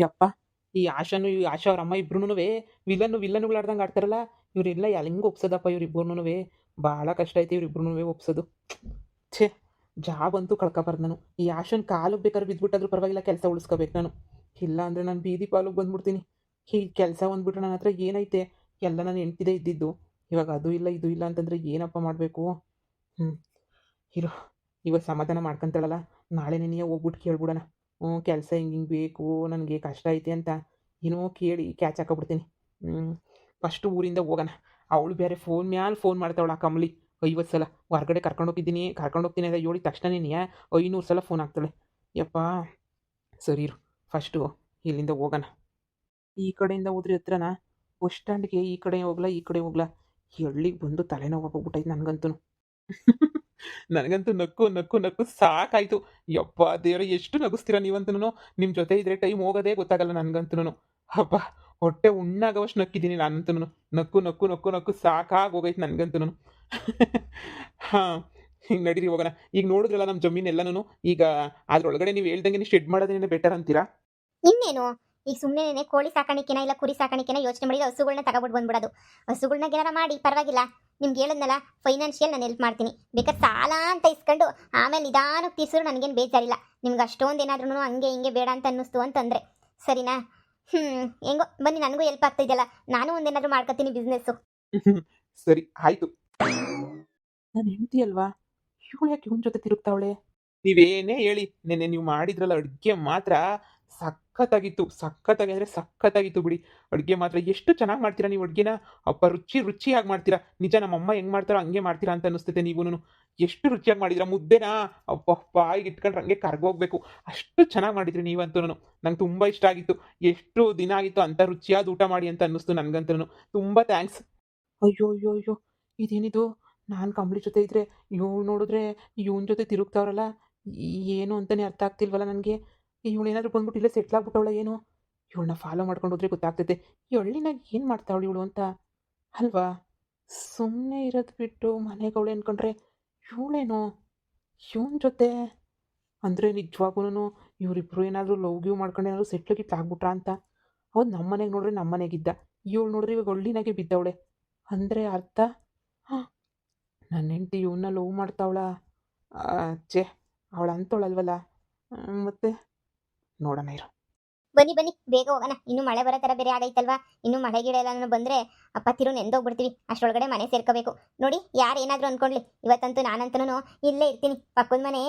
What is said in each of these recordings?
ಯಪ್ಪ, ಈ ಆಶಾ ಅವ್ರ ಅಮ್ಮ ಇಬ್ರುನು ವಿಲ್ಲನ್ನುಗಳಾಡ್ದಂಗೆ ಆಡ್ತಾರಲ್ಲ. ಇವರೆಲ್ಲ ಹೆಂಗೆ ಒಪ್ಸೋದಪ್ಪ ಇವ್ರಿಬ್ರುನು? ಭಾಳ ಕಷ್ಟ ಐತೆ ಇವ್ರಿಬ್ರುನು ಒಪ್ಸೋದು. ಛೇ, ಜಾಬ್ ಅಂತೂ ಕಳ್ಕೊಬಾರ್ದು ನಾನು. ಈ ಆಶನ್ ಕಾಲಿಗೆ ಬೇಕಾದ್ರೆ ಬಿದ್ದುಬಿಟ್ಟಾದ್ರೂ ಪರವಾಗಿಲ್ಲ, ಕೆಲಸ ಉಳಿಸ್ಕೋಬೇಕು ನಾನು. ಇಲ್ಲ ಅಂದರೆ ನಾನು ಬೀದಿ ಪಾಲಿಗೆ ಬಂದ್ಬಿಡ್ತೀನಿ. ಈ ಕೆಲಸ ಬಂದ್ಬಿಟ್ರೆ ನನ್ನ ಹತ್ರ ಏನೈತೆ? ಎಲ್ಲ ನಾನು ಹೆಂಡ್ತಿದೇ ಇದ್ದಿದ್ದು. ಇವಾಗ ಅದು ಇಲ್ಲ ಇದು ಇಲ್ಲ ಅಂತಂದರೆ ಏನಪ್ಪ ಮಾಡಬೇಕು? ಹ್ಞೂ, ಇರು. ಇವತ್ತು ಸಮಾಧಾನ ಮಾಡ್ಕೊಂತಾಳಲ್ಲ, ನಾಳೆ ನೀನೇ ಹೋಗ್ಬಿಟ್ಟು ಕೇಳ್ಬಿಡೋಣ. ಕೆಲಸ ಹಿಂಗೆ ಬೇಕು, ನನಗೆ ಕಷ್ಟ ಐತೆ ಅಂತ ಏನೋ ಕೇಳಿ ಕ್ಯಾಚ್ ಹಾಕೊಬಿಡ್ತೀನಿ. ಹ್ಞೂ, ಫಸ್ಟು ಊರಿಂದ ಹೋಗೋಣ. ಅವಳು ಬೇರೆ ಫೋನ್ ಮ್ಯಾಲೆ ಫೋನ್ ಮಾಡ್ತಾವಳ ಆ ಕಮಲಿ. 50 ಸಲ ಹೊರ್ಗಡೆ ಕರ್ಕೊಂಡೋಗ್ತೀನಿ ಅಂತ ಹೇಳಿದ ತಕ್ಷಣನೇ 500 ಸಲ ಫೋನ್ ಹಾಕ್ತಾಳೆ. ಯಪ್ಪ, ಸರಿ ಇರು, ಫಸ್ಟು ಇಲ್ಲಿಂದ ಹೋಗೋಣ. ಈ ಕಡೆಯಿಂದ ಹೋದ್ರೆ ಹತ್ರನಾ? ಬಸ್ ಸ್ಟ್ಯಾಂಡ್ಗೆ ಈ ಕಡೆ ಹೋಗ್ಲಾ ಈ ಕಡೆ ಹೋಗ್ಲಾ? ಹಳ್ಳಿಗೆ ಬಂದು ತಲೆನೋವು ಹೋಗ್ಬಿಟ್ಟೈತೆ ನನಗಂತೂ. ನನಗಂತೂ ನಕ್ಕು ನಕ್ಕು ನಕ್ಕು ಸಾಕಾಯ್ತು. ಯಪ್ಪ ದೇವ್ರೆ, ಎಷ್ಟು ನಗಿಸ್ತೀರಾ ನೀವಂತೂ. ನಿಮ್ಮ ಜೊತೆ ಇದ್ರೆ ಟೈಮ್ ಹೋಗೋದೇ ಗೊತ್ತಾಗಲ್ಲ ನನಗಂತೂ. ಹಬ್ಬ, ಹೊಟ್ಟೆ ಉಣ್ಣಾಗವಷ್ಟು ನಕ್ಕಿದ್ದೀನಿ ನಾನಂತೂ. ನಕ್ಕು ನಕ್ಕು ನಕ್ಕು ನಕ್ಕು ಸಾಕಾಗಿ ಹೋಗೈತೆ ನನಗಂತೂ. ಹಾಂ, ಹಿಂಗೆ ನಡೀರಿ ಹೋಗೋಣ. ಈಗ ನೋಡಿದ್ರಲ್ಲ ನಮ್ಮ ಜಮೀನೆಲ್ಲನೂ. ಈಗ ಅದ್ರೊಳಗಡೆ ನೀವು ಹೇಳ್ದಂಗೆ ಶೆಡ್ ಮಾಡೋದೇನೇ ಬೆಟರ್ ಅಂತೀರಾ? ಇನ್ನೇನು, ಈಗ ಸುಮ್ಮನೆ ಕೋಳಿ ಸಾಕಾಣಿಕೆನ ಇಲ್ಲ ಕುರಿ ಸಾಕಾಣಿಕೆನ ಯೋಚನೆ ಮಾಡಿದ್ರೆ ಹಸುಗಳನ್ನ ತಗೊಬಿಟ್ಟು ಬಂದ್ಬಿಡೋದು. ಹಸುಗಳನ್ನ ಗೆನಾರ ಮಾಡಿ ಪರವಾಗಿಲ್ಲ, ನಿಮ್ಗೆ ಹೇಳದ್ನಲ್ಲ, ಫೈನಾನ್ಷಿಯಲ್ ನಾನು ಹೆಲ್ಪ್ ಮಾಡ್ತೀನಿ. ಬೇಕಾದ್ರೆ ಸಾಲ ಅಂತ ಇಸ್ಕೊಂಡು ಆಮೇಲೆ ನಿಧಾನಕ್ಕೆ ತೀರ್ಸಿದ್ರು ನನಗೇನು ಬೇಜಾರಿಲ್ಲ. ನಿಮ್ಗೆ ಅಷ್ಟೊಂದು ಏನಾದ್ರೂ ಹಂಗೆ ಹಿಂಗೆ ಬೇಡ ಅಂತ ಅನ್ನಿಸ್ತು ಅಂತಂದರೆ ಸರಿನಾ? ಹೆಂಗೋ ಬನ್ನಿ, ನನಗೂ ಹೆಲ್ಪ್ ಆಗ್ತಿದೆಯಲ್ಲ, ನಾನು ಒಂದೇನಾದರೂ ಮಾಡ್ಕೊತೀನಿ ಬಿಸ್ನೆಸ್ಸು. ಸರಿ ಆಯ್ತು. ನಾನು ಹೆಂಡ್ತಿ ಅಲ್ವಾ, ಇವಳು ಯಾಕೆ ಇವನ ಜೊತೆ ತಿರುಗ್ತಾವಳೆ? ನೀವೇನೇ ಹೇಳಿ, ನೆನ್ನೆ ನೀವು ಮಾಡಿದ್ರಲ್ಲ ಅಡುಗೆ ಮಾತ್ರ ಸಖತ್ತಾಗಿತ್ತು. ಸಖತ್ತಾಗಿ ಅಂದರೆ ಸಖತ್ತಾಗಿತ್ತು ಬಿಡಿ. ಅಡುಗೆ ಮಾತ್ರ ಎಷ್ಟು ಚೆನ್ನಾಗಿ ಮಾಡ್ತೀರಾ ನೀವು ಅಡುಗೆನ. ಅಪ್ಪ, ರುಚಿ ರುಚಿಯಾಗಿ ಮಾಡ್ತೀರಾ. ನಿಜ ನಮ್ಮಮ್ಮ ಹೆಂಗೆ ಮಾಡ್ತಾರೋ ಹಂಗೆ ಮಾಡ್ತೀರಾ ಅಂತ ಅನ್ನಿಸ್ತೈತೆ ನೀವೂನು. ಎಷ್ಟು ರುಚಿಯಾಗಿ ಮಾಡಿದ್ದೀರಾ ಮುದ್ದೆನಾ! ಅಪ್ಪ, ಬಾಯಿಗೆ ಇಟ್ಕೊಂಡ್ರೆ ಹಂಗೆ ಕರ್ಗೋಗ್ಬೇಕು, ಅಷ್ಟು ಚೆನ್ನಾಗಿ ಮಾಡಿದ್ರಿ ನೀವಂತೂ. ನಂಗೆ ತುಂಬ ಇಷ್ಟ ಆಗಿತ್ತು. ಎಷ್ಟು ದಿನ ಆಗಿತ್ತು ಅಂಥ ರುಚಿಯಾದ ಊಟ ಮಾಡಿ ಅಂತ ಅನ್ನಿಸ್ತು ನನಗಂತೂ. ತುಂಬ ಥ್ಯಾಂಕ್ಸ್. ಅಯ್ಯೋ ಅಯ್ಯೋ ಅಯ್ಯೋ, ಇದೇನಿದು? ನಾನು ಕಂಬಳಿ ಜೊತೆ ಇದ್ದರೆ ಇವಳು ನೋಡಿದ್ರೆ ಇವನ ಜೊತೆ ತಿರುಗ್ತಾವ್ರಲ್ಲ. ಏನು ಅಂತಲೇ ಅರ್ಥ ಆಗ್ತಿಲ್ವಲ್ಲ ನನಗೆ. ಇವಳು ಏನಾದರೂ ಬಂದ್ಬಿಟ್ಟು ಇಲ್ಲೇ ಸೆಟ್ಲ್ ಆಗ್ಬಿಟ್ಟವಳ ಏನು? ಇವಳನ್ನ ಫಾಲೋ ಮಾಡ್ಕೊಂಡು ಹೋದ್ರೆ ಗೊತ್ತಾಗ್ತೈತೆ ಈ ಹಳ್ಳಿನಾಗ ಏನು ಮಾಡ್ತಾವಳು ಇವಳು ಅಂತ, ಅಲ್ವಾ? ಸುಮ್ಮನೆ ಇರೋದು ಬಿಟ್ಟು ಮನೆಗೆ ಅವಳೆ ಅನ್ಕೊಂಡ್ರೆ ಇವಳೇನು ಇವನ ಜೊತೆ? ಅಂದರೆ ನಿಜವಾಗೂ ಇವರಿಬ್ರು ಏನಾದರೂ ಲವ್ ಗಿವ್ ಮಾಡ್ಕೊಂಡು ಏನಾದರೂ ಸೆಟ್ಲ್ ಗಿಟ್ಲ್ ಆಗ್ಬಿಟ್ರಾ ಅಂತ. ಹೌದು, ನಮ್ಮ ಮನೆಗೆ ನೋಡ್ರೆ ನಮ್ಮ ಮನೆಗಿದ್ದ, ಇವಳು ನೋಡ್ರಿ ಇವಾಗ ಹಳ್ಳಿನಾಗೆ ಬಿದ್ದವಳೆ. ಅಂದರೆ ಅರ್ಥ, ಹಾಂ, ನನ್ನ ಹೆಂಡತಿ ಇವನ್ನ ಲವ್ ಮಾಡ್ತಾವಳ? ಛೇ, ಅವಳು ಅಂತವಳಲ್ವಲ್ಲ. ಮತ್ತೆ ನೋಡೋಣ ಇರು. ಬನ್ನಿ ಬನ್ನಿ, ಬೇಗ ಹೋಗೋಣ. ಇನ್ನು ಮಳೆ ಬರೋ ಥರ ಬೇರೆ ಆಗೈತಲ್ವಾ. ಇನ್ನು ಮಳೆ ಗಿಡ ಎಲ್ಲ ಬಂದರೆ ಅಪ್ಪ ತಿರು ನೆಂದೋಗ್ಬಿಡ್ತೀವಿ. ಅಷ್ಟರೊಳಗಡೆ ಮನೆ ಸೇರ್ಕೋಬೇಕು. ನೋಡಿ, ಯಾರು ಏನಾದರೂ ಅಂದ್ಕೊಳ್ಳಿ, ಇವತ್ತಂತೂ ನಾನಂತೂ ಇಲ್ಲೇ ಇರ್ತೀನಿ. ಪಕ್ಕದ ಮನೆ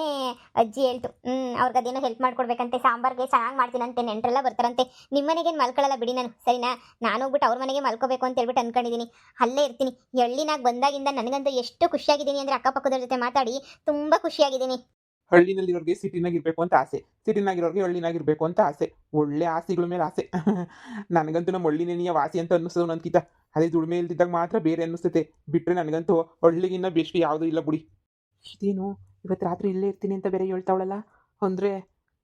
ಅಜ್ಜಿ ಹೇಳ್ತು, ಅವ್ರಿಗೆ ಅದೇನೋ ಹೆಲ್ಪ್ ಮಾಡ್ಕೊಡ್ಬೇಕಂತೆ, ಸಾಂಬಾರ್ಗೆ ಚೆನ್ನಾಗಿ ಮಾಡ್ತೀನಂತೆ, ನೆಂಟರೆಲ್ಲ ಬರ್ತಾರಂತೆ. ನಿಮ್ಮ ಮನೆಗೇನು ಮಲ್ಕೊಳ್ಳಲ್ಲ ಬಿಡಿ ನಾನು, ಸರಿನಾ? ನಾನು ಹೋಗ್ಬಿಟ್ಟು ಅವ್ರ ಮನೆಗೆ ಮಲ್ಕೋಬೇಕು ಅಂತ ಹೇಳ್ಬಿಟ್ಟು ಅಂದ್ಕೊಂಡಿದ್ದೀನಿ. ಅಲ್ಲೇ ಇರ್ತೀನಿ. ಹಳ್ಳಿನಾಗ ಬಂದಾಗಿಂದ ನನಗಂತೂ ಎಷ್ಟು ಖುಷಿಯಾಗಿದ್ದೀನಿ ಅಂದರೆ, ಅಕ್ಕಪಕ್ಕದವ್ರ ಜೊತೆ ಮಾತಾಡಿ ತುಂಬ ಖುಷಿಯಾಗಿದ್ದೀನಿ. ಹಳ್ಳಿನಲ್ಲಿರೋರಿಗೆ ಸಿಟಿನಾಗಿರ್ಬೇಕು ಅಂತ ಆಸೆ, ಸಿಟಿನಾಗಿರೋರಿಗೆ ಹಳ್ಳಿನಾಗಿರ್ಬೇಕು ಅಂತ ಆಸೆ. ಒಳ್ಳೆ ಆಸೆಗಳ ಮೇಲೆ ಆಸೆ. ನನಗಂತೂ ನಮ್ಮ ಹಳ್ಳಿನೇನಿಯ ವಾಸಿ ಅಂತ ಅನ್ನಿಸ್ತದೆ ನನಗಿಂತ. ಅದೇ ದುಡಿಮೆ ಇಲ್ದಿದ್ದಾಗ ಮಾತ್ರ ಬೇರೆ ಅನ್ನಿಸ್ತೈತೆ. ಬಿಟ್ಟರೆ ನನಗಂತೂ ಹಳ್ಳಿಗಿನ್ನ ಬೆಸ್ಟ್ ಯಾವುದೂ ಇಲ್ಲ ಬಿಡಿ. ಇದೇನು ಇವತ್ತು ರಾತ್ರಿ ಇಲ್ಲೇ ಇರ್ತೀನಿ ಅಂತ ಬೇರೆ ಹೇಳ್ತಾವಳಲ್ಲ. ಅಂದರೆ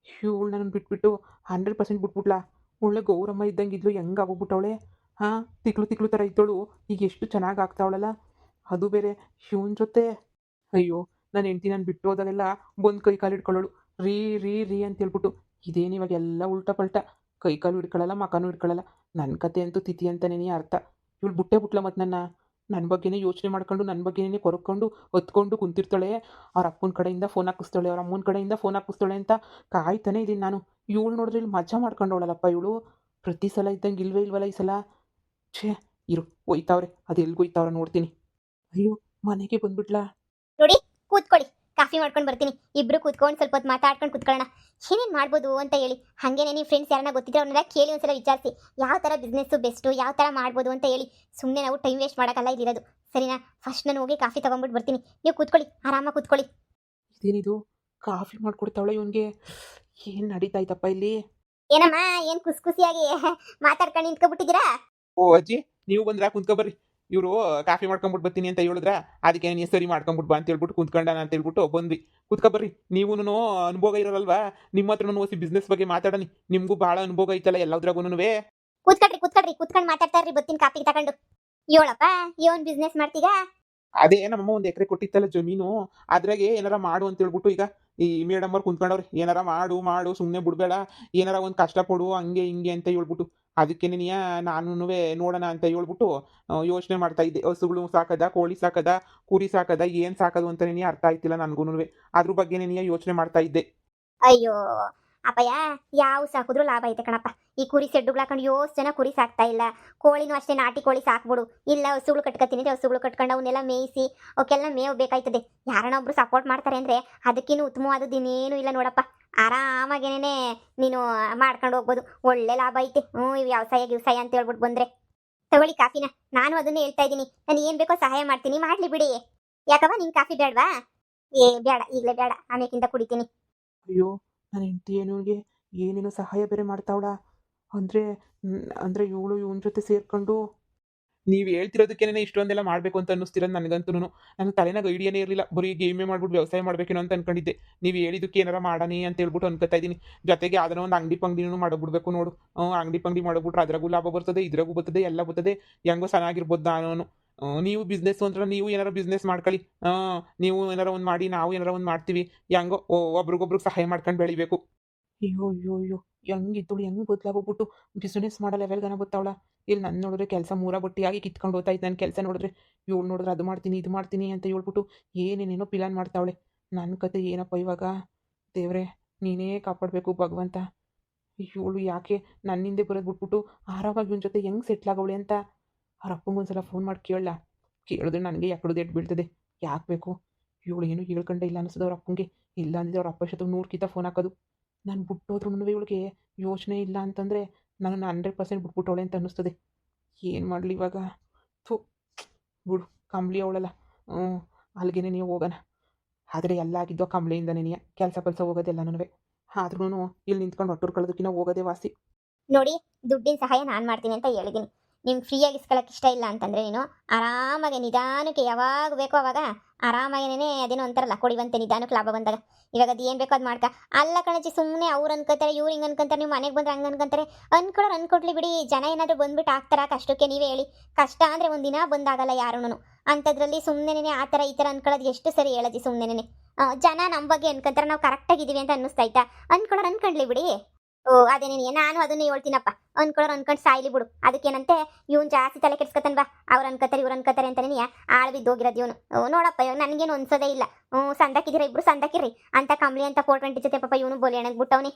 ಇವಳು ನನ್ನ ಬಿಟ್ಬಿಟ್ಟು 100% ಬಿಟ್ಬಿಟ್ಲಾ? ಒಳ್ಳೆ ಗೌರಮ್ಮ ಇದ್ದಂಗೆ ಇದ್ಲು, ಹೆಂಗೆ ಆಗೋಗ್ಬಿಟ್ಟವಳೆ. ಹಾಂ, ತಿಕ್ಲು ತಿಕ್ಲು ಥರ ಇದ್ದವಳು ಈಗ ಎಷ್ಟು ಚೆನ್ನಾಗಿ ಆಗ್ತಾವಳಲ್ಲ. ಅದು ಬೇರೆ ಇವನ ಜೊತೆ. ಅಯ್ಯೋ, ನನ್ನ ಹೆಂಡ್ತಿ ನಾನು ಬಿಟ್ಟು ಹೋದಾಗೆಲ್ಲ ಬಂದು ಕೈ ಕಾಲು ಹಿಡ್ಕೊಳ್ಳೋಳು. ರೀ ರೀ ರೀ ಅಂತ ಹೇಳ್ಬಿಟ್ಟು. ಇದೇನು ಇವಾಗ ಎಲ್ಲ ಉಲ್ಟಾ ಪಲ್ಟಾ. ಕೈ ಕಾಲು ಹಿಡ್ಕೊಳ್ಳಲ್ಲ, ಮಕನೂ ಹಿಡ್ಕೊಳ್ಳಲ್ಲ. ನನ್ನ ಕತೆ ಅಂತೂ ತಿಥಿ ಅಂತಲೇ ಅರ್ಥ. ಇವಳು ಬುಟ್ಟೆ ಬಿಟ್ಲ ಮತ್ತು ನನ್ನ ಬಗ್ಗೆನೇ ಯೋಚನೆ ಮಾಡ್ಕೊಂಡು, ನನ್ನ ಬಗ್ಗೆನೇ ಕೊರಕೊಂಡು ಹೊತ್ಕೊಂಡು ಕುಂತಿರ್ತಾಳೆ. ಅವ್ರ ಅಪ್ಪನ ಕಡೆಯಿಂದ ಫೋನ್ ಹಾಕಿಸ್ತಾಳೆ, ಅವ್ರ ಅಮ್ಮನ ಕಡೆಯಿಂದ ಫೋನ್ ಹಾಕಿಸ್ತಾಳೆ ಅಂತ ಕಾಯ್ತಾನೆ ಇದ್ದೀನಿ ನಾನು. ಇವಳು ನೋಡಿದ್ರೆ ಇಲ್ಲಿ ಮಜಾ ಮಾಡ್ಕೊಂಡವಳಲ್ಲಪ್ಪ ಇವಳು. ಪ್ರತಿ ಸಲ ಇದ್ದಂಗೆ ಇಲ್ವೇ ಇಲ್ವಲ್ಲ ಈ ಸಲ. ಛೇ, ಇರು, ಒಯ್ತಾವ್ರೆ, ಅದು ಎಲ್ಗೆ ಒಯ್ತಾವ್ರೆ ನೋಡ್ತೀನಿ. ಅಯ್ಯೋ, ಮನೆಗೆ ಬಂದ್ಬಿಟ್ಲಾ? ನೋಡಿ, ಕೂತ್ಕೊಳ್ಳಿ, ಕಾಫಿ ಮಾಡ್ಕೊಂಡು ಬರ್ತೀನಿ. ಇಬ್ರು ಕೂತ್ಕೊಂಡು ಸ್ವಲ್ಪ ಹೊತ್ತು ಮಾತಾಡ್ಕೊಂಡು ಕೂತ್ಕೊಳ್ಳೋಣ. ಏನೇನು ಮಾಡ್ಬೋದು ಅಂತ ಹೇಳಿ. ಹಾಗೇನೆ ನಿಮ್ಮ ಫ್ರೆಂಡ್ಸ್ ಯಾರನ್ನ ಗೊತ್ತಿದ್ರೆ ಅವ್ರನ್ನೆಲ್ಲ ಕೇಳಿ ಒಂದ್ಸಲ ವಿಚಾರಿಸಿ, ಯಾವ ಥರ ಬಿಸ್ನೆಸ್ಸು ಬೆಸ್ಟು, ಯಾವ ಥರ ಮಾಡ್ಬೋದು ಅಂತ ಹೇಳಿ. ಸುಮ್ಮನೆ ನಾವು ಟೈಮ್ ವೇಸ್ಟ್ ಮಾಡೋಕ್ಕಲ್ಲ ಇದಿರೋದು, ಸರಿನಾ? ಫಸ್ಟ್ ನಾನು ಹೋಗಿ ಕಾಫಿ ತೊಗೊಂಡ್ಬಿಟ್ಟು ಬರ್ತೀನಿ. ನೀವು ಕೂತ್ಕೊಳ್ಳಿ, ಆರಾಮಾಗಿ ಕೂತ್ಕೊಳ್ಳಿ. ಇದೇನಿದು, ಕಾಫಿ ಮಾಡ್ಕೊಡ್ತಾವಳೆ ಇವನಿಗೆ? ಏನು ನಡೀತಾಯ್ತಪ್ಪ ಇಲ್ಲಿ? ಏನಮ್ಮ, ಏನು ಖುಷಿಯಾಗಿ ಮಾತಾಡ್ಕೊಂಡು ನಿಂತ್ಕೊಬಿಟ್ಟಿದ್ದೀರಾ? ಓ ಅಜ್ಜಿ, ನೀವು ಬಂದ್ರಾ? ಕುಂತ್ಕೊಬರ್ರಿ. ಇವರು ಕಾಫಿ ಮಾಡ್ಕೊಂಬಿಟ್ಟು ಬರ್ತೀನಿ ಅಂತ ಹೇಳಿದ್ರ, ಅದಕ್ಕೆ ನೀನು ಸರಿ ಮಾಡ್ಕೊಂಬಿಟ್ಟು ಬಾ ಅಂತ ಹೇಳ್ಬಿಟ್ಟು ಕುಂತ್ಕೊಂಡಾನ ಅಂತ ಹೇಳ್ಬಿಟ್ಟು ಬಂದ್ವಿ. ಕುತ್ಕೊಬರ್ರಿ. ನೀವು ಅನುಭವ ಇರೋಲ್ವಾ? ನಿಮ್ಮ ಹತ್ರ ಹೊಸ ಬಿಸ್ನೆಸ್ ಬಗ್ಗೆ ಮಾತಾಡೋಣ. ನಿಮಗೂ ಭಾಳ ಅನುಭವ ಐತಲ್ಲ ಎಲ್ಲದ್ರಾಗೂ. ಕೂತ್ಕೊಳ್ರಿ ಕೂತ್ಕೊಂಡು ಮಾತಾಡ್ತಾ ಇರ್ರಿ, ಬರ್ತೀನಿ ಕಾಫಿ ತಗೊಂಡು. ಹೇಳಪ್ಪ, ಏನು ಬಿಸ್ನೆಸ್ ಮಾಡ್ತೀಗ? ಅದೇ ನಮ್ಮಮ್ಮ ಒಂದು ಎಕರೆ ಕೊಟ್ಟಿತ್ತಲ್ಲ ಜಮೀನು, ಅದ್ರಾಗೆ ಏನಾರ ಮಾಡು ಅಂತ ಹೇಳ್ಬಿಟ್ಟು ಈಗ ಈ ಮೇಡಮ್ ಅವ್ರು ಕುಂತ್ಕೊಂಡವ್ರೆ. ಏನಾರ ಮಾಡು ಮಾಡು ಸುಮ್ಮನೆ ಬಿಡ್ಬೇಡ, ಏನಾರ ಒಂದು ಕಷ್ಟ ಪಡು ಹಂಗೆ ಹಿಂಗೆ ಅಂತ ಹೇಳ್ಬಿಟ್ಟು. ಅದಕ್ಕೇನೆಯ ನಾನುನುವೆ ನೋಡೋಣ ಅಂತ ಹೇಳ್ಬಿಟ್ಟು ಯೋಚನೆ ಮಾಡ್ತಾ ಇದ್ದೆ. ಹಸುಗಳು ಸಾಕದ, ಕೋಳಿ ಸಾಕದ, ಕುರಿ ಸಾಕದ, ಏನ್ ಸಾಕೋದು ಅಂತಾನೇ ಅರ್ಥ ಆಯ್ತಿಲ್ಲ ನನ್ಗೂನುವೆ. ಅದ್ರ ಬಗ್ಗೆನೇ ಯೋಚನೆ ಮಾಡ್ತಾ ಇದ್ದೆ. ಅಯ್ಯೋ ಅಪ್ಪಯ್ಯ, ಯಾವ ಸಾಕಿದ್ರು ಲಾಭ ಐತೆ ಕಣಪ್ಪ. ಈ ಕುರಿ ಸೆಡ್ಡುಗಳು ಹಾಕೊಂಡು ಯೋಸ್ ಜನ ಕುರಿ ಸಾಕ್ತಾ ಇಲ್ಲ. ಕೋಳಿನೂ ಅಷ್ಟೇ, ನಾಟಿ ಕೋಳಿ ಸಾಕ್ಬಿಡು. ಇಲ್ಲ ಹಸುಗಳು ಕಟ್ಕೊತೀನಿ ಅಂದ್ರೆ ಹಸುಗಳು ಕಟ್ಕೊಂಡು ಅವನ್ನೆಲ್ಲ ಮೇಯಿಸಿ ಅವಕ್ಕೆಲ್ಲ ಮೇವು ಬೇಕಾಯ್ತದೆ. ಯಾರನ್ನ ಒಬ್ರು ಸಪೋರ್ಟ್ ಮಾಡ್ತಾರೆ ಅಂದ್ರೆ ಅದಕ್ಕಿನ್ನೂ ಉತ್ತಮವಾದದ್ದು ಇನ್ನೇನು ಇಲ್ಲ ನೋಡಪ್ಪ. ಆರಾಮಾಗೇನೆ ನೀನು ಮಾಡ್ಕೊಂಡು ಹೋಗ್ಬೋದು. ಒಳ್ಳೆ ಲಾಭ ಐತೆ. ಈ ವ್ಯವಸಾಯ ಅಂತ ಹೇಳ್ಬಿಟ್ಟು ಬಂದ್ರೆ ತಗೊಳ್ಳಿ ಕಾಫಿನ. ನಾನು ಅದನ್ನೇ ಹೇಳ್ತಾ ಇದ್ದೀನಿ. ನಾನು ಏನ್ ಬೇಕೋ ಸಹಾಯ ಮಾಡ್ತೀನಿ, ಮಾಡ್ಲಿ ಬಿಡಿ. ಯಾಕವ್ವ ನಿನ್ ಕಾಫಿ ಬೇಡವಾ? ಏ ಬೇಡ, ಈಗಲೇ ಬೇಡ, ಆಮೇಕಿಂತ ಕುಡಿತೀನಿ. ಅಯ್ಯೋ, ನನ್ನ ಹೆಂಡತಿ ಏನೋಗೆ ಏನೇನೋ ಸಹಾಯ ಬೇರೆ ಮಾಡ್ತಾವಳ. ಅಂದರೆ ಅಂದರೆ ಇವಳು ಇವನ ಜೊತೆ ಸೇರ್ಕೊಂಡು ನೀವು ಹೇಳ್ತಿರೋದಕ್ಕೇನೆ ಇಷ್ಟೊಂದೆಲ್ಲ ಮಾಡಬೇಕು ಅಂತ ಅನ್ನಿಸ್ತಿರೋದು ನನಗಂತೂ. ನನ್ನ ತಲೆನಾಗ ಐಡಿಯಾನೇ ಇರಲಿಲ್ಲ. ಬರೀ ಗೇಮೇ ಮಾಡ್ಬಿಟ್ಟು ವ್ಯವಸಾಯ ಮಾಡಬೇಕೇನೋ ಅಂತ ಅನ್ಕೊಂಡಿದ್ದೆ. ನೀವು ಹೇಳಿದ್ದಕ್ಕೆ ಏನಾರ ಮಾಡೋಣ ಅಂತ ಹೇಳ್ಬಿಟ್ಟು ಅನ್ಕೋತಾ ಇದ್ದೀನಿ. ಜೊತೆಗೆ ಯಾವ್ದಾರ ಒಂದು ಅಂಗಡಿ ಪಂಗಡಿನೂ ಮಾಡಬಿಡ್ಬೇಕು ನೋಡು. ಅಂಗಡಿ ಪಂಗಡಿ ಮಾಡಿಬಿಟ್ರೆ ಅದ್ರಾಗೂ ಲಾಭ ಬರ್ತದೆ, ಇದ್ರಾಗೂ ಬರ್ತದೆ, ಎಲ್ಲ ಬರ್ತದೆ. ಹೆಂಗೋ ಚೆನ್ನಾಗಿರ್ಬೋದು ನಾನು. ನೀವು ಬಿಸ್ನೆಸ್ ಅಂದ್ರೆ ನೀವು ಏನಾರ ಬಿಸ್ನೆಸ್ ಮಾಡ್ಕೊಳ್ಳಿ. ನೀವು ಏನಾರ ಒಂದು ಮಾಡಿ, ನಾವು ಏನಾರ ಒಂದು ಮಾಡ್ತೀವಿ. ಹೆಂಗೋ ಒಬ್ರಿಗೊಬ್ರಿಗೆ ಸಹಾಯ ಮಾಡ್ಕೊಂಡು ಬೆಳಿಬೇಕು. ಅಯ್ಯೋ ಅಯ್ಯೋ ಅಯ್ಯೋ, ಹೆಂಗಿದ್ದಳು ಹೆಂಗೆ ಬದಲಾಗೋಗ್ಬಿಟ್ಟು ಬಿಸ್ನೆಸ್ ಮಾಡೋ ಲೆವೆಲ್ಗನ ಗೊತ್ತಾವಳ. ಇಲ್ಲಿ ನನ್ನ ನೋಡಿದ್ರೆ ಕೆಲಸ ಮೂರ ಬಟ್ಟಿಯಾಗಿ ಕಿತ್ಕೊಂಡು ಹೋಗ್ತಾ ಇತ್ತು. ನನ್ನ ಕೆಲಸ ನೋಡಿದ್ರೆ ಇವಳು ನೋಡಿದ್ರೆ ಅದು ಮಾಡ್ತೀನಿ ಇದು ಮಾಡ್ತೀನಿ ಅಂತ ಹೇಳ್ಬಿಟ್ಟು ಏನೇನೇನೋ ಪ್ಲಾನ್ ಮಾಡ್ತಾವಳೆ. ನನ್ನ ಕತೆ ಏನಪ್ಪ ಇವಾಗ? ದೇವ್ರೆ, ನೀನೇ ಕಾಪಾಡಬೇಕು ಭಗವಂತ. ಇವಳು ಯಾಕೆ ನನ್ನಿಂದೆ ಬರೋದು ಬಿಟ್ಬಿಟ್ಟು ಆರಾಮಾಗಿ ಇವನ ಜೊತೆ ಹೆಂಗೆ ಸೆಟ್ಲಾಗವಳೆ ಅಂತ ಅವ್ರ ಅಪ್ಪಂಗೆ ಒಂದ್ಸಲ ಫೋನ್ ಮಾಡಿ ಕೇಳಲ್ಲ. ಕೇಳಿದ್ರೆ ನನಗೆ ಯಾಕಡೆ ಎಟ್ಟು ಬೀಳ್ತದೆ. ಯಾಕೆ ಬೇಕು? ಇವಳು ಏನು ಹೇಳ್ಕೊಂಡೆ ಇಲ್ಲ ಅನಿಸೋದು ಅವ್ರ ಅಪ್ಪಂಗೆ. ಇಲ್ಲ ಅಂದಿದ್ರೆ ಅವ್ರ ಅಪ್ಪ ಜೊತೆ 100 ಫೋನ್ ಹಾಕೋದು. ನಾನು ಬಿಟ್ಟೋದ್ರೂ ಇವಳಿಗೆ ಯೋಚನೆ ಇಲ್ಲ ಅಂತಂದರೆ ನಾನು 100% ಬಿಟ್ಬಿಟ್ಟವಳೆ ಅಂತ ಅನ್ನಿಸ್ತದೆ. ಏನು ಮಾಡಲಿ ಇವಾಗ? ಥೂ, ಬಿಡು, ಕಂಬ್ಲಿ ಅವಳಲ್ಲ. ಅಲ್ಲಿಗೆ ನೀವು ಹೋಗೋಣ. ಆದರೆ ಎಲ್ಲ ಆಗಿದ್ದೋ ಕಂಬ್ಳಿಯಿಂದನೇ. ಕೆಲಸ ಹೋಗೋದೆಲ್ಲನೂ. ಆದ್ರೂ ಇಲ್ಲಿ ನಿಂತ್ಕೊಂಡು ಹೊಟ್ಟೂರು ಕಳೆದಕ್ಕಿಂತ ಹೋಗೋದೇ ವಾಸಿ. ನೋಡಿ, ದುಡ್ಡಿನ ಸಹಾಯ ನಾನು ಮಾಡ್ತೀನಿ ಅಂತ ಹೇಳಿದ್ದೀನಿ. ನಿಮ್ಗೆ ಫ್ರೀಯಾಗಿ ಇಸ್ಕೊಳಕ್ಕೆ ಇಷ್ಟ ಇಲ್ಲ ಅಂತಂದರೆ ನೀನು ಆರಾಮಾಗಿ ನಿಧಾನಕ್ಕೆ ಯಾವಾಗ ಬೇಕೋ ಅವಾಗ ಆರಾಮಾಗೇನೆ ಅದೇನೋ ಅಂತಾರಲ್ಲ, ಕೊಡಿವಂತೆ ನಿಧಾನಕ್ಕೆ ಲಾಭ ಬಂದಾಗ. ಇವಾಗ ಅದು ಏನು ಬೇಕೋ ಅದು ಮಾಡ್ಕ. ಅಲ್ಲ ಕಣಜಿ, ಸುಮ್ಮನೆ ಅವ್ರು ಅನ್ಕೋತಾರೆ, ಇವ್ರು ಹಿಂಗೆ ಅನ್ಕೊಂತಾರೆ, ನೀವು ಮನೆಗೆ ಬಂದ್ರೆ ಹಂಗೆ ಅನ್ಕೊಂತಾರೆ. ಅನ್ಕೊಳೋರು ಅನ್ಕೊಡ್ಲಿ ಬಿಡಿ. ಜನ ಏನಾದರೂ ಬಂದ್ಬಿಟ್ಟು ಆಗ್ತಾರ ಕಷ್ಟಕ್ಕೆ? ನೀವೇ ಹೇಳಿ. ಕಷ್ಟ ಅಂದರೆ ಒಂದಿನ ಬಂದಾಗಲ್ಲ ಯಾರೂ. ಅಂಥದ್ರಲ್ಲಿ ಸುಮ್ಮನೆ ಆ ಥರ ಈ ಥರ ಅನ್ಕೊಳ್ಳೋದು ಎಷ್ಟು ಸರಿ ಹೇಳೋದು? ಸುಮ್ಮನೆ ಜನ ನಮ್ಮ ಬಗ್ಗೆ ಅನ್ಕೊಂತಾರೆ, ನಾವು ಕರೆಕ್ಟಾಗಿದ್ದೀವಿ ಅಂತ ಅನ್ನಿಸ್ತಾಯ್ತಾ? ಅನ್ಕೊಳ್ಳೋರು ಅನ್ಕೊಂಡ್ಲಿ ಬಿಡಿ. ಅದೇನೇ, ನಾನು ಅದನ್ನೇ ಹೇಳ್ತೀನಪ್ಪ. ಅನ್ಕೊಳ್ಳೋರು ಅನ್ಕೊಂಡು ಸಾಯ್ಲಿ ಬಿಡು. ಅದಕ್ಕೇನಂತೆ ಇವ್ನು ಜಾಸ್ತಿ ತಲೆ ಕೆಡ್ಸ್ಕೊತಾನೆ. ಅವ್ರು ಅನ್ಕೋತಾರೆ ಇವ್ರು ಅನ್ಕೋತಾರೆ ಅಂತಾನೆ ಆಳು ಬಿದ್ದೋಗಿರೋದು ಇವನು. ನೋಡಪ್ಪ, ಇವಾಗ ನನಗೇನು ಅನ್ಸೋದೇ ಇಲ್ಲ. ಸಂದಕ್ಕಿದ್ದೀರಾ ಇಬ್ರು, ಸಂದಕ್ಕಿರ್ರಿ ಅಂತ ಕಂಬ್ಲಿ ಅಂತ 420 ಜೊತೆ ಪಾಪ ಇವನು ಬೋಲಿ ಅಣಗ್ ಬಿಟ್ಟವನಿ.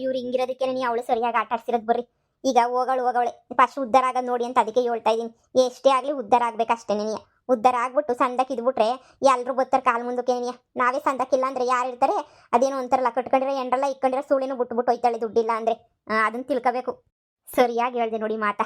ಇವ್ರು ಹಿಂಗಿರೋದಕ್ಕೇನೆ ಅವಳು ಸರಿಯಾಗಿ ಆಟ ಆಡ್ಸಿರೋದು. ಬರ್ರಿ ಈಗ ಹೋಗವಳೆ ಫಸ್ಟ್ ಉದ್ಧಾರ ಆಗೋದು ನೋಡಿ ಅಂತ ಅದಕ್ಕೆ ಹೇಳ್ತಾ ಇದ್ದೀನಿ. ಎಷ್ಟೇ ಆಗಲಿ ಉದ್ಧಾರ ಆಗ್ಬೇಕಷ್ಟೇ. ನೀನು ಉದ್ಧಾರ ಆಗ್ಬಿಟ್ಟು ಸಂದಕ್ಕೆ ಇದ್ಬಿಟ್ರೆ ಎಲ್ಲರೂ ಬರ್ತಾರೆ ಕಾಲು ಮುಂದಕ್ಕೆ. ನಾವೇ ಸಂದಕ್ಕಿಲ್ಲ ಅಂದ್ರೆ ಯಾರು ಇರ್ತಾರೆ? ಅದೇನೋ ಒಂಥರಲ್ಲ, ಕಟ್ಕೊಂಡಿರೋ ಎಂಡ್ರಲ್ಲ ಇಕ್ಕೊಂಡಿರೋ ಸೂಳಿನೂ ಬಿಟ್ಬಿಟ್ಟು ಹೋಯ್ತಾಳೆ ದುಡ್ಡಿಲ್ಲ ಅಂದ್ರೆ. ಅದನ್ನ ತಿಳ್ಕೋಬೇಕು. ಸರಿಯಾಗಿ ಹೇಳ್ದೆ ನೋಡಿ ಮಾತಾ.